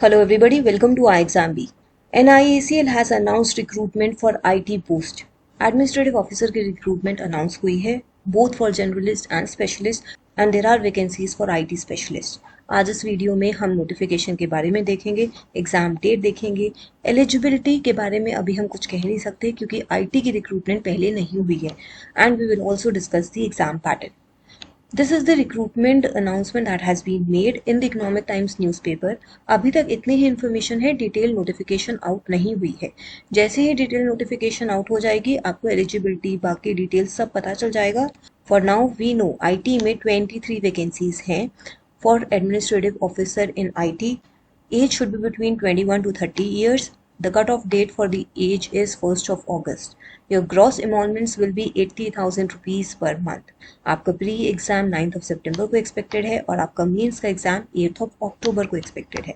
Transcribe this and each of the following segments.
Hello everybody, welcome to iExamB. NIACL has announced recruitment for IT post. Administrative officer की recruitment announce हुई है, both for generalist and specialist, and there are vacancies for IT specialist. आज इस video में हम notification के बारे में देखेंगे, एग्जाम डेट देखेंगे, एलिजिबिलिटी के बारे में अभी हम कुछ कह नहीं सकते क्योंकि IT की रिक्रूटमेंट पहले नहीं हुई है, and we will also discuss the exam pattern. This is the recruitment announcement that has been made in the Economic Times newspaper. अभी तक इतनी ही इन्फॉर्मेशन है, डिटेल नोटिफिकेशन आउट नहीं हुई है. जैसे ही डिटेल नोटिफिकेशन आउट हो जाएगी आपको एलिजिबिलिटी बाकी डिटेल सब पता चल जाएगा. For now we know IT में 23 वैकेंसीज हैं for administrative officer in IT. Age should be between 21 to 30 years. The cut-off date for the age is 1st of August. Your gross emoluments will be 80,000 rupees per month. आपका pre exam 9th of September को expected है और आपका means का exam 8th of October को expected है.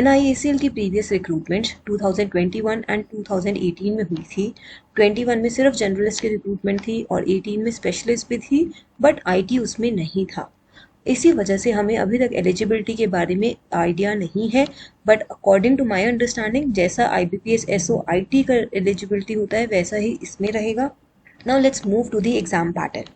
NIACL की previous recruitment 2021 and 2018 में हुई थी. 21 में सिर्फ जनरलिस्ट की रिक्रूटमेंट थी और 18 में स्पेशलिस्ट भी थी, बट IT उसमें नहीं था. इसी वजह से हमें अभी तक एलिजिबिलिटी के बारे में आइडिया नहीं है, but according to my understanding जैसा IBPS SO IT का एलिजिबिलिटी होता है वैसा ही इसमें रहेगा. Now let's move to the exam pattern.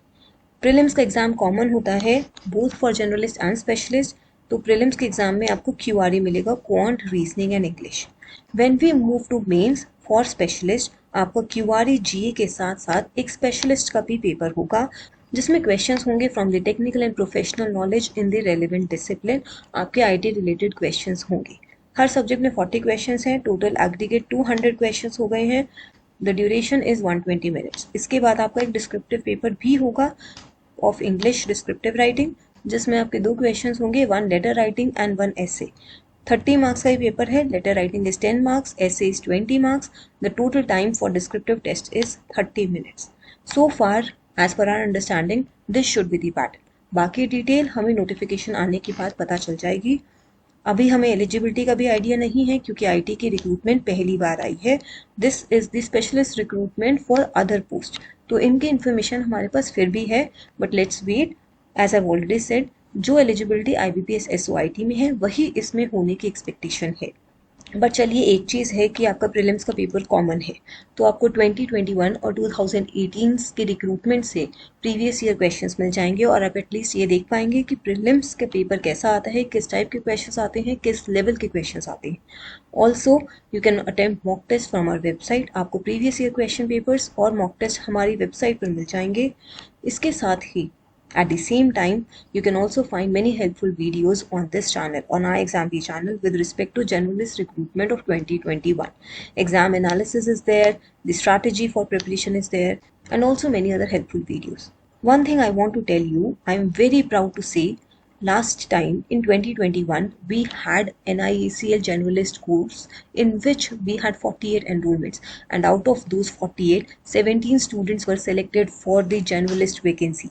Prelims का एग्जाम कॉमन होता है both for generalist and specialist. तो प्रीलिम्स के एग्जाम में आपको QRE मिलेगा, quant, reasoning and English. When we move to mains for specialist आपको QRE GA के साथ साथ एक स्पेशलिस्ट का भी पेपर होगा जिसमें क्वेश्चंस होंगे from the technical and professional knowledge in the relevant discipline. आपके IT रिलेटेड क्वेश्चंस होंगे. हर सब्जेक्ट में 40 क्वेश्चंस हैं, टोटल एग्रीगेट 200 क्वेश्चंस हो गए हैं. The duration is 120 minutes. इसके बाद आपका एक डिस्क्रिप्टिव पेपर भी होगा ऑफ इंग्लिश डिस्क्रिप्टिव राइटिंग जिसमें आपके 2 क्वेश्चंस होंगे, 1 letter writing and 1 essay. 30 marks का ये पेपर है. Letter writing is 10 marks, essay is 20 marks. The total time for descriptive test is 30 minutes. So far as per our understanding this should be the pattern. बाकी detail हमें notification आने के बाद पता चल जाएगी. अभी हमें एलिजिबिलिटी का भी आइडिया नहीं है क्योंकि IT की रिक्रूटमेंट पहली बार आई है. This is the specialist recruitment for other post. तो इनकी इन्फॉर्मेशन हमारे पास फिर भी है, but let's wait. As I already said, जो एलिजिबिलिटी IBPS SO IT में है वही इसमें होने की एक्सपेक्टेशन है. बट चलिए, एक चीज़ है कि आपका प्रीलिम्स का पेपर कॉमन है तो आपको 2021 और 2018 के रिक्रूटमेंट से प्रीवियस ईयर क्वेश्चंस मिल जाएंगे और आप एटलीस्ट ये देख पाएंगे कि प्रीलिम्स का पेपर कैसा आता है, किस टाइप के क्वेश्चंस आते हैं, किस लेवल के क्वेश्चंस आते हैं. Also you can attempt mock test from our website. आपको प्रीवियस ईयर क्वेश्चन पेपर्स और मॉक टेस्ट हमारी वेबसाइट पर मिल जाएंगे. इसके साथ ही at the same time, you can also find many helpful videos on this channel, on our iExamB channel, with respect to generalist recruitment of 2021. Exam analysis is there, the strategy for preparation is there, and also many other helpful videos. One thing I want to tell you, I am very proud to say, last time in 2021 we had NIACL generalist course in which we had 48 enrollments, and out of those 48, 17 students were selected for the generalist vacancy.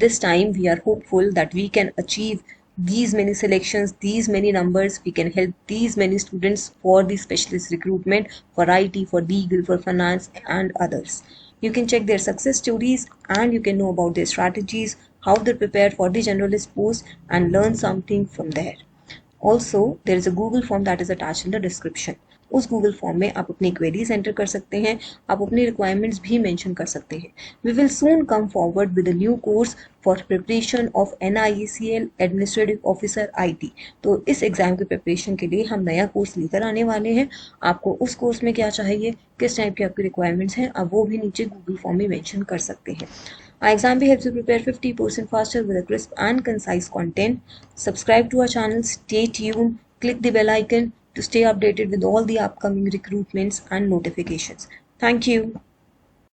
This time we are hopeful that we can achieve these many selections, these many numbers. We can help these many students for the specialist recruitment, for IT, for legal, for finance and others. You can check their success stories and you can know about their strategies, how they prepared for the generalist post, and learn something from there. Also, there is a Google form that is attached in the description. उस Google form में आप अपनी queries enter कर सकते हैं, आप अपनी requirements भी मेंशन कर सकते हैं. We will soon come forward with a new course for preparation of NIACL administrative officer IT. तो इस एग्जाम की प्रिपरेशन के लिए हम नया कोर्स लेकर आने वाले हैं. आपको उस कोर्स में क्या चाहिए, किस टाइप की आपकी रिक्वायरमेंट्स हैं, आप वो भी नीचे गूगल फॉर्म में मेंशन कर सकते हैं. iExamB helps you prepare 50% faster with a crisp and concise content. Subscribe to our channel, stay tuned, click the bell icon to stay updated with all the upcoming recruitments and notifications. Thank you.